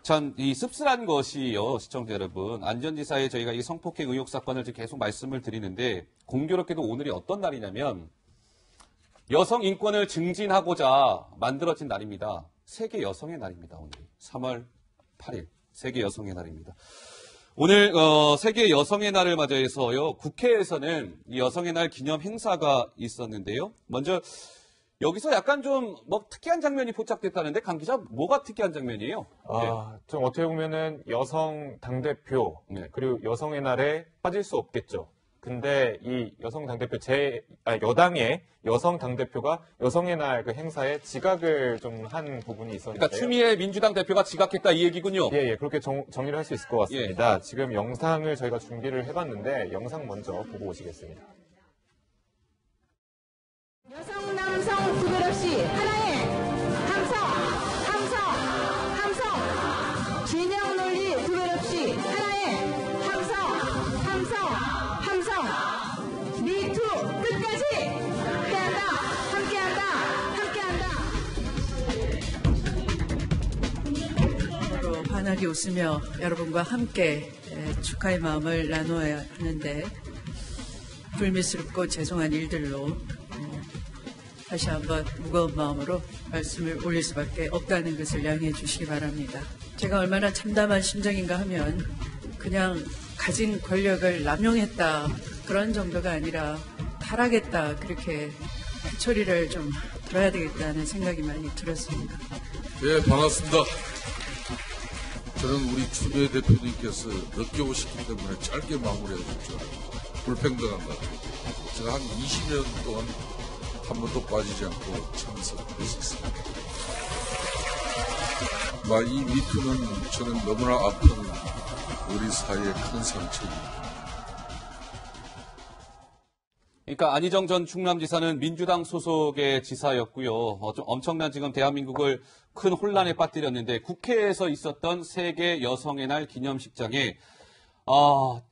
참, 이 씁쓸한 것이요, 시청자 여러분. 안전지사에 저희가 이 성폭행 의혹 사건을 지금 계속 말씀을 드리는데, 공교롭게도 오늘이 어떤 날이냐면, 여성 인권을 증진하고자 만들어진 날입니다. 세계 여성의 날입니다, 오늘이. 3월 8일. 세계 여성의 날입니다. 오늘, 세계 여성의 날을 맞이해서요, 국회에서는 이 여성의 날 기념 행사가 있었는데요. 먼저, 여기서 약간 좀 특이한 장면이 포착됐다는데 강 기자 뭐가 특이한 장면이에요? 좀 어떻게 보면은 여성 당대표 그리고 여성의 날에 빠질 수 없겠죠. 근데 이 여성 당대표 여당의 여성 당대표가 여성의 날 그 행사에 지각을 좀 한 부분이 있었는데요. 그러니까 추미애 민주당 대표가 지각했다 이 얘기군요. 예, 그렇게 정리를 할 수 있을 것 같습니다. 지금 영상을 저희가 준비를 해봤는데 영상 먼저 보고 오시겠습니다. 여성, 남성 구별 없이 하나의 함성, 진영 논리 구별 없이 하나의 함성, 미투 끝까지 함께한다. 환하게 웃으며 여러분과 함께 축하의 마음을 나누어야 하는데 불미스럽고 죄송한 일들로 다시 한번 무거운 마음으로 말씀을 올릴 수밖에 없다는 것을 양해해 주시기 바랍니다. 제가 얼마나 참담한 심정인가 하면 그냥 가진 권력을 남용했다 그런 정도가 아니라 타락했다 그렇게 처리를 좀 들어야 되겠다는 생각이 많이 들었습니다. 예, 반갑습니다. 저는 우리 추미애 대표님께서 늦게 오셨기 때문에 짧게 마무리해줬죠. 불평등한 것 같아요. 제가 한 20년 동안 한 번도 빠지지 않고 참석했었습니다. 이 미투는 저는 너무나 아픈 우리 사회의 큰 상처입니다. 그러니까 안희정 전 충남지사는 민주당 소속의 지사였고요. 좀 엄청난 지금 대한민국을 큰 혼란에 빠뜨렸는데 국회에서 있었던 세계 여성의 날 기념식장에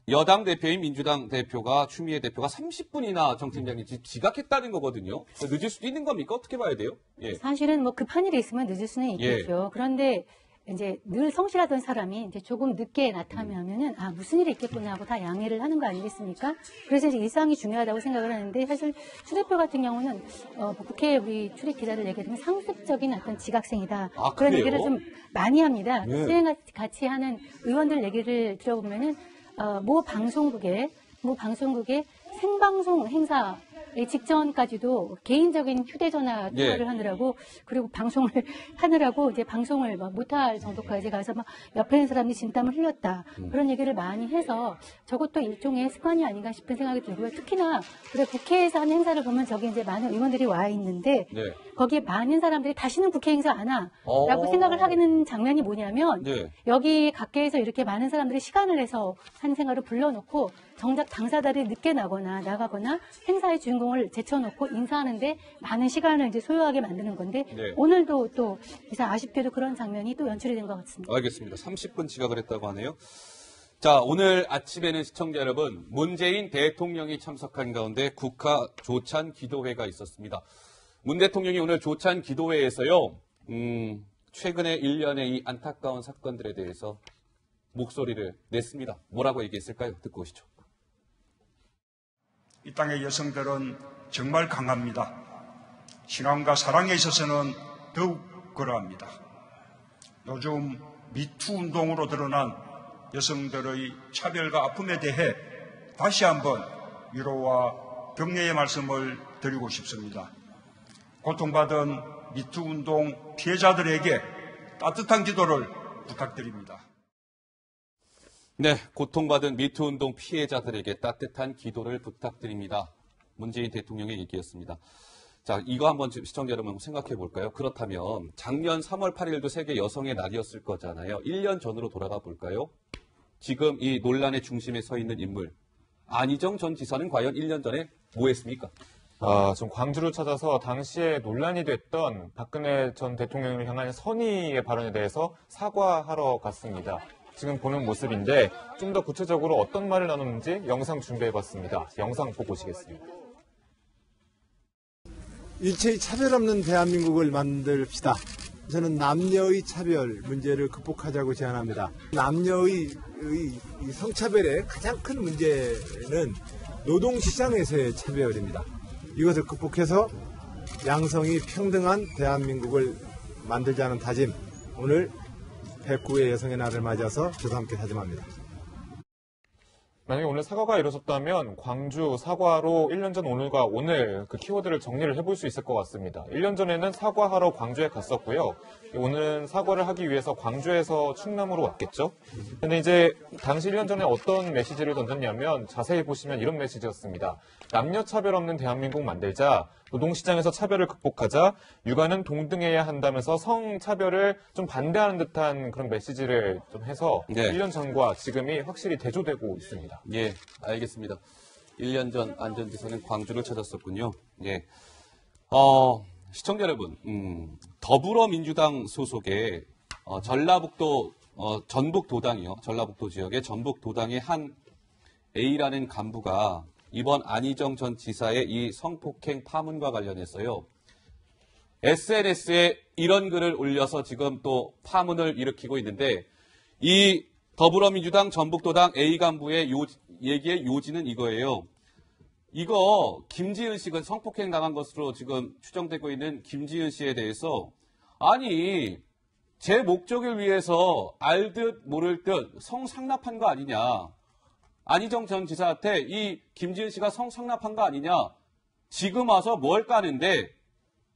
여당 대표인 민주당 대표가 추미애 대표가 30분이나 정 팀장님 지각했다는 거거든요. 늦을 수도 있는 겁니까? 어떻게 봐야 돼요? 예. 사실은 급한 일이 있으면 늦을 수는 있겠죠. 그런데 이제 늘 성실하던 사람이 이제 조금 늦게 나타나면은 무슨 일이 있겠구나 하고 다 양해를 하는 거 아니겠습니까? 그래서 이제 일상이 중요하다고 생각을 하는데 사실 추 대표 같은 경우는 국회 우리 출입 기자들 얘기하면 상습적인 어떤 지각생이다. 그런 얘기를 좀 많이 합니다. 수행 같이 하는 의원들 얘기를 들어보면은 모 방송국의 생방송 행사 직전까지도 개인적인 휴대전화 통화를 하느라고 그리고 방송을 하느라고 이제 방송을 못할 정도까지 가서 옆에 있는 사람이 진땀을 흘렸다 그런 얘기를 많이 해서 저것도 일종의 습관이 아닌가 싶은 생각이 들고요. 특히나 그래 국회에서 하는 행사를 보면 저기 이제 많은 의원들이 와 있는데 거기에 많은 사람들이 다시는 국회 행사 안 와라고 생각을 하는 장면이 뭐냐면 여기 각계에서 이렇게 많은 사람들이 시간을 내서 한 생활을 불러놓고 정작 당사자들이 늦게 나가거나 행사의 주인공을 제쳐놓고 인사하는데 많은 시간을 이제 소요하게 만드는 건데 오늘도 또 아쉽게도 그런 장면이 또 연출이 된 것 같습니다. 알겠습니다. 30분 지각을 했다고 하네요. 자, 오늘 아침에는 시청자 여러분, 문재인 대통령이 참석한 가운데 국가 조찬 기도회가 있었습니다. 문 대통령이 오늘 조찬 기도회에서요, 최근에 일련의 이 안타까운 사건들에 대해서 목소리를 냈습니다. 뭐라고 얘기했을까요? 듣고 오시죠. 이 땅의 여성들은 정말 강합니다. 신앙과 사랑에 있어서는 더욱 그러합니다. 요즘 미투 운동으로 드러난 여성들의 차별과 아픔에 대해 다시 한번 위로와 격려의 말씀을 드리고 싶습니다. 고통받은 미투 운동 피해자들에게 따뜻한 기도를 부탁드립니다. 네, 고통받은 미투 운동 피해자들에게 따뜻한 기도를 부탁드립니다. 문재인 대통령의 얘기였습니다. 자, 이거 한번 시청자 여러분 생각해 볼까요? 그렇다면 작년 3월 8일도 세계 여성의 날이었을 거잖아요. 1년 전으로 돌아가 볼까요? 지금 이 논란의 중심에 서 있는 인물, 안희정 전 지사는 과연 1년 전에 뭐 했습니까? 좀 광주를 찾아서 당시에 논란이 됐던 박근혜 전 대통령을 향한 선의의 발언에 대해서 사과하러 갔습니다. 지금 보는 모습인데 좀 더 구체적으로 어떤 말을 나눴는지 영상 준비해봤습니다. 영상 보고 오시겠습니다. 일체의 차별 없는 대한민국을 만듭시다. 저는 남녀의 차별 문제를 극복하자고 제안합니다. 남녀의 이 성차별의 가장 큰 문제는 노동시장에서의 차별입니다. 이것을 극복해서 양성이 평등한 대한민국을 만들자는 다짐, 오늘 109회 여성의 날을 맞아서 저도 함께 다짐합니다. 만약에 오늘 사과가 이루어졌다면 광주 사과로 1년 전 오늘과 오늘 그 키워드를 정리를 해볼 수 있을 것 같습니다. 1년 전에는 사과하러 광주에 갔었고요. 오늘은 사과를 하기 위해서 광주에서 충남으로 왔겠죠. 근데 이제 당시 1년 전에 어떤 메시지를 던졌냐면 자세히 보시면 이런 메시지였습니다. 남녀 차별 없는 대한민국 만들자, 노동시장에서 차별을 극복하자, 육아는 동등해야 한다면서 성차별을 좀 반대하는 듯한 그런 메시지를 좀 해서 네. 1년 전과 지금이 확실히 대조되고 있습니다. 예, 알겠습니다. 1년 전 안전지사는 광주를 찾았었군요. 예. 시청자 여러분, 더불어민주당 소속의 전라북도, 전북도당이요. 전라북도 지역의 전북도당의 한 A라는 간부가 이번 안희정 전 지사의 이 성폭행 파문과 관련해서요. SNS에 이런 글을 올려서 지금 또 파문을 일으키고 있는데 이 더불어민주당 전북도당 A 간부의 얘기의 요지는 이거예요. 이거 김지은 씨가 성폭행 당한 것으로 지금 추정되고 있는 김지은 씨에 대해서 아니 제 목적을 위해서 알듯 모를 듯 성상납한 거 아니냐. 안희정 전 지사한테 이 김지은 씨가 성상납한 거 아니냐. 지금 와서 뭘 까는데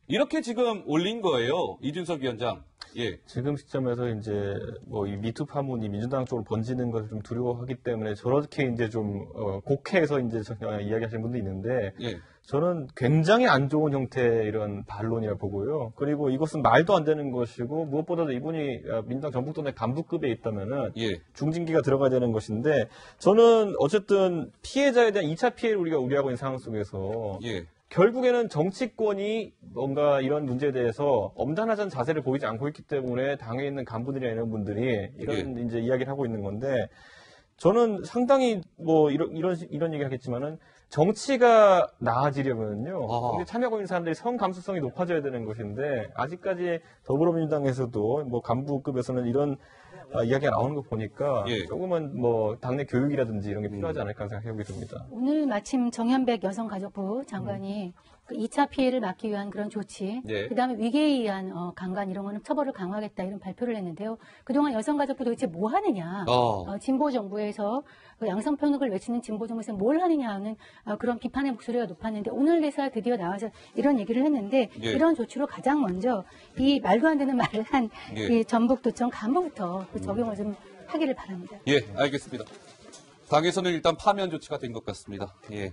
이렇게 지금 올린 거예요. 이준석 위원장. 예. 지금 시점에서 이제 뭐 이 미투 파문이 민주당 쪽으로 번지는 것을 좀 두려워하기 때문에 저렇게 이제 좀 곡해해서 이제 이야기하시는 분도 있는데 예. 저는 굉장히 안 좋은 형태의 이런 반론이라 보고요. 그리고 이것은 말도 안 되는 것이고 무엇보다도 이분이 민주당 전북도내 간부급에 있다면은 예. 중징계가 들어가야 되는 것인데 저는 어쨌든 피해자에 대한 2차 피해를 우리가 우려하고 있는 상황 속에서 예. 결국에는 정치권이 뭔가 이런 문제에 대해서 엄단하자는 자세를 보이지 않고 있기 때문에 당에 있는 간부들이나 이런 분들이 이런 이제 이야기를 하고 있는 건데 저는 상당히 뭐 이런 얘기 하겠지만은 정치가 나아지려면요. 이제 참여하고 있는 사람들이 성 감수성이 높아져야 되는 것인데 아직까지 더불어민주당에서도 뭐 간부급에서는 이런 이야기가 나오는 거 보니까 예. 조금은 뭐 당내 교육이라든지 이런 게 필요하지 않을까 생각해 보게 됩니다. 오늘 마침 정현백 여성가족부 장관이 그 2차 피해를 막기 위한 그런 조치, 네. 그다음에 위계에 의한 강간 이런 거는 처벌을 강화하겠다 이런 발표를 했는데요. 그동안 여성가족부 도대체 뭐 하느냐, 진보 정부에서 그 양성평등을 외치는 진보 정부에서 뭘 하느냐 하는 그런 비판의 목소리가 높았는데 오늘 내사 드디어 나와서 이런 얘기를 했는데 예. 이런 조치로 가장 먼저 이 말도 안 되는 말을 한 예. 이 전북도청 간부부터 그 적용을 좀 하기를 바랍니다. 예, 알겠습니다. 당에서는 일단 파면 조치가 된 것 같습니다. 예.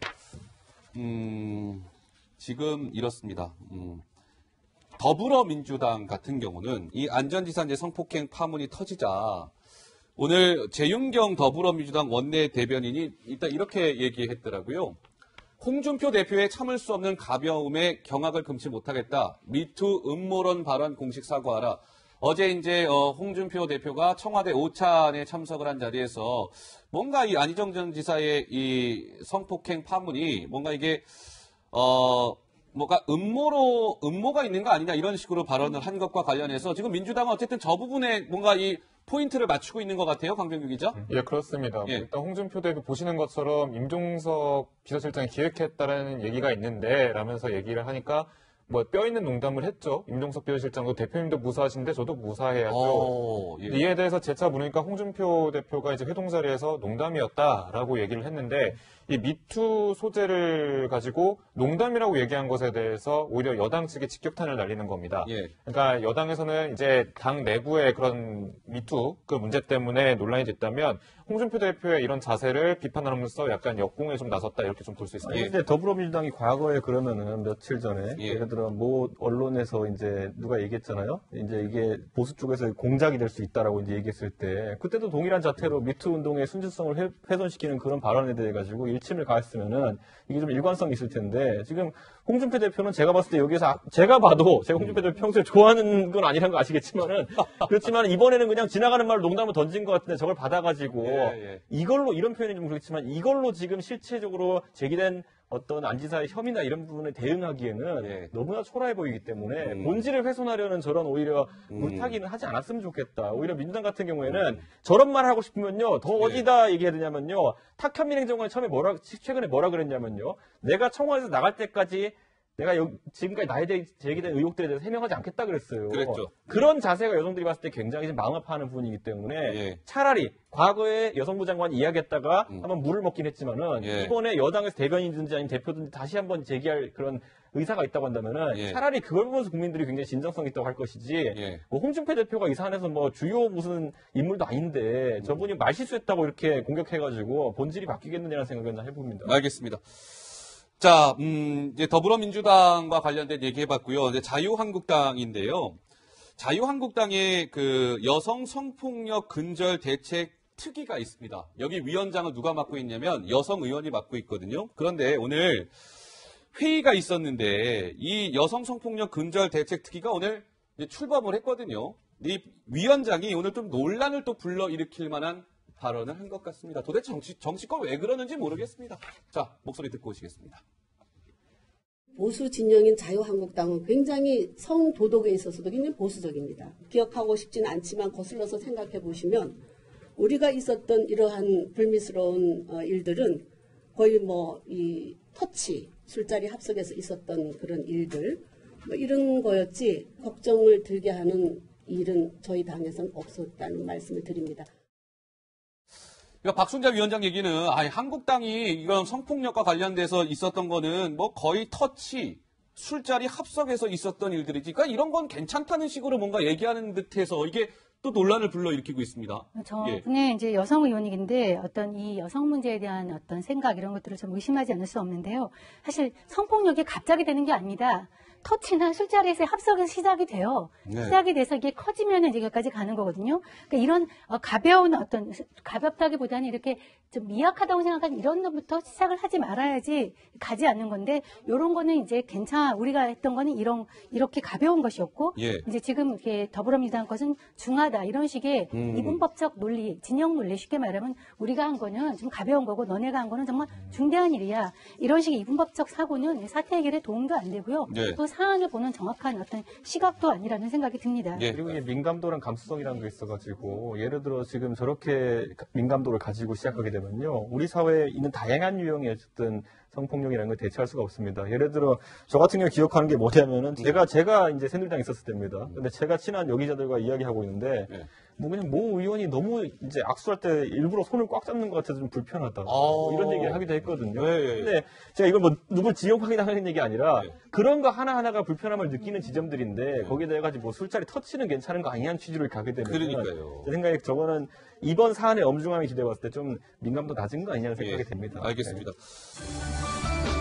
지금 이렇습니다. 더불어민주당 같은 경우는 이 안전지사 이제 성폭행 파문이 터지자 오늘 재윤경 더불어민주당 원내 대변인이 일단 이렇게 얘기했더라고요. 홍준표 대표의 참을 수 없는 가벼움에 경악을 금치 못하겠다. 미투 음모론 발언 공식 사과하라. 어제 이제 홍준표 대표가 청와대 오찬에 참석을 한 자리에서 뭔가 이 안희정 전 지사의 이 성폭행 파문이 뭔가 이게 뭐가 음모가 있는 거 아니냐 이런 식으로 발언을 한 것과 관련해서 지금 민주당은 어쨌든 저 부분에 뭔가 이 포인트를 맞추고 있는 것 같아요. 강병규 기자. 예, 그렇습니다. 예. 일단 홍준표 대표 보시는 것처럼 임종석 비서실장이 기획했다라는 얘기가 있는데 라면서 얘기를 하니까 뭐 뼈 있는 농담을 했죠. 임종석 비서실장도 대표님도 무사하신데 저도 무사해야죠. 예. 이에 대해서 재차 물으니까 홍준표 대표가 이제 회동 자리에서 농담이었다라고 얘기를 했는데 이 미투 소재를 가지고 농담이라고 얘기한 것에 대해서 오히려 여당 측에 직격탄을 날리는 겁니다. 예. 그러니까 여당에서는 이제 당 내부의 그런 미투 그 문제 때문에 논란이 됐다면 홍준표 대표의 이런 자세를 비판하면서 약간 역공에 좀 나섰다 이렇게 좀 볼 수 있습니다. 근데 더불어민주당이 과거에 그러면은 며칠 전에 예. 예를 들어 뭐 언론에서 이제 누가 얘기했잖아요. 이제 이게 보수 쪽에서 공작이 될 수 있다라고 이제 얘기했을 때 그때도 동일한 자태로 미투 운동의 순수성을 훼손시키는 그런 발언에 대해 가지고 일침을 가했으면은 이게 좀 일관성이 있을 텐데 지금 홍준표 대표는 제가 봤을 때 여기서 제가 봐도 제가 홍준표 대표 평소에 좋아하는 건 아니라는 거 아시겠지만은 그렇지만 이번에는 그냥 지나가는 말로 농담을 던진 것 같은데 저걸 받아가지고 이걸로 이런 표현이 좀 그렇지만 이걸로 지금 실체적으로 제기된 어떤 안 지사의 혐의나 이런 부분에 대응하기에는 예. 너무나 초라해 보이기 때문에 본질을 훼손하려는 저런 오히려 물타기는 하지 않았으면 좋겠다. 오히려 민주당 같은 경우에는 저런 말 하고 싶으면요. 더 어디다 얘기해야 되냐면요. 탁현민 행정관이 최근에 뭐라 그랬냐면요. 내가 청와대에서 나갈 때까지 내가 지금까지 나에 대해 제기된 의혹들에 대해서 해명하지 않겠다 그랬어요. 그랬죠. 그런 자세가 여성들이 봤을 때 굉장히 좀 마음 아파하는 부분이기 때문에 예. 차라리 과거에 여성부 장관이 이야기했다가 한번 물을 먹긴 했지만은 예. 이번에 여당에서 대변인이든지 아니면 대표든지 다시 한번 제기할 그런 의사가 있다고 한다면은 예. 차라리 그걸 보면서 국민들이 굉장히 진정성 있다고 할 것이지 예. 뭐 홍준표 대표가 이 사안에서 뭐 주요 무슨 인물도 아닌데 저분이 말 실수했다고 이렇게 공격해가지고 본질이 바뀌겠느냐는 생각은 해봅니다. 알겠습니다. 자, 이제 더불어민주당과 관련된 얘기 해봤고요. 이제 자유한국당인데요. 자유한국당의 그 여성 성폭력 근절 대책 특위가 있습니다. 여기 위원장을 누가 맡고 있냐면 여성 의원이 맡고 있거든요. 그런데 오늘 회의가 있었는데 이 여성 성폭력 근절 대책 특위가 오늘 이제 출범을 했거든요. 이 위원장이 오늘 좀 논란을 또 불러일으킬 만한 발언을 한 것 같습니다. 도대체 정치권 왜 그러는지 모르겠습니다. 자, 목소리 듣고 오시겠습니다. 보수 진영인 자유한국당은 굉장히 성도덕에 있어서도 굉장히 보수적입니다. 기억하고 싶지는 않지만 거슬러서 생각해 보시면 우리가 있었던 이러한 불미스러운 일들은 거의 뭐 이 터치, 술자리 합석에서 있었던 그런 일들 뭐 이런 거였지 걱정을 들게 하는 일은 저희 당에서는 없었다는 말씀을 드립니다. 그러니까 박순자 위원장 얘기는 한국당이 이런 성폭력과 관련돼서 있었던 거는 뭐 거의 터치, 술자리 합석에서 있었던 일들이지. 그러니까 이런 건 괜찮다는 식으로 뭔가 얘기하는 듯해서 이게 또 논란을 불러일으키고 있습니다. 저분의 이제 여성 의원이긴데 어떤 이 여성 문제에 대한 어떤 생각 이런 것들을 좀 의심하지 않을 수 없는데요. 사실 성폭력이 갑자기 되는 게 아닙니다. 터치나 술자리에서 합석에서 시작이 돼요. 네. 시작이 돼서 이게 커지면은 여기까지 가는 거거든요. 그러니까 이런 가벼운 어떤 가볍다기보다는 이렇게 좀 미약하다고 생각하는 이런 것부터 시작을 하지 말아야지 가지 않는 건데 이런 거는 이제 괜찮아. 우리가 했던 거는 이렇게 가벼운 것이었고 예. 이제 지금 이렇게 더불어민주당 것은 중하다 이런 식의 이분법적 논리, 진영 논리 쉽게 말하면 우리가 한 거는 좀 가벼운 거고 너네가 한 거는 정말 중대한 일이야. 이런 식의 이분법적 사고는 사태 해결에 도움도 안 되고요. 예. 또 사안을 보는 정확한 어떤 시각도 아니라는 생각이 듭니다. 예. 그리고 이게 민감도랑 감수성이라는 게 있어가지고 예를 들어 지금 저렇게 민감도를 가지고 시작하게 되면요 우리 사회에 있는 다양한 유형의 어쨌든 성폭력이라는 걸 대체할 수가 없습니다. 예를 들어 저 같은 경우 기억하는 게 뭐냐면은 제가 이제 새누리당에 있었을 때입니다. 근데 제가 친한 여기자들과 이야기하고 있는데 네. 뭐 그냥 모 의원이 너무 이제 악수할 때 일부러 손을 꽉 잡는 것 같아서 좀 불편하다. 뭐 이런 얘기를 하기도 했거든요. 근데 제가 이걸 뭐 누굴 지역확인하는 얘기 아니라 그런 거 하나하나가 불편함을 느끼는 지점들인데 거기에 대해 가지고 뭐 술자리 터치는 괜찮은 거 아니냐는 취지로 가게 되면 그러니까요. 제 생각에 저거는 이번 사안의 엄중함이 기대해 봤을 때 좀 민감도 낮은 거 아니냐는 생각이 됩니다. 알겠습니다. 네.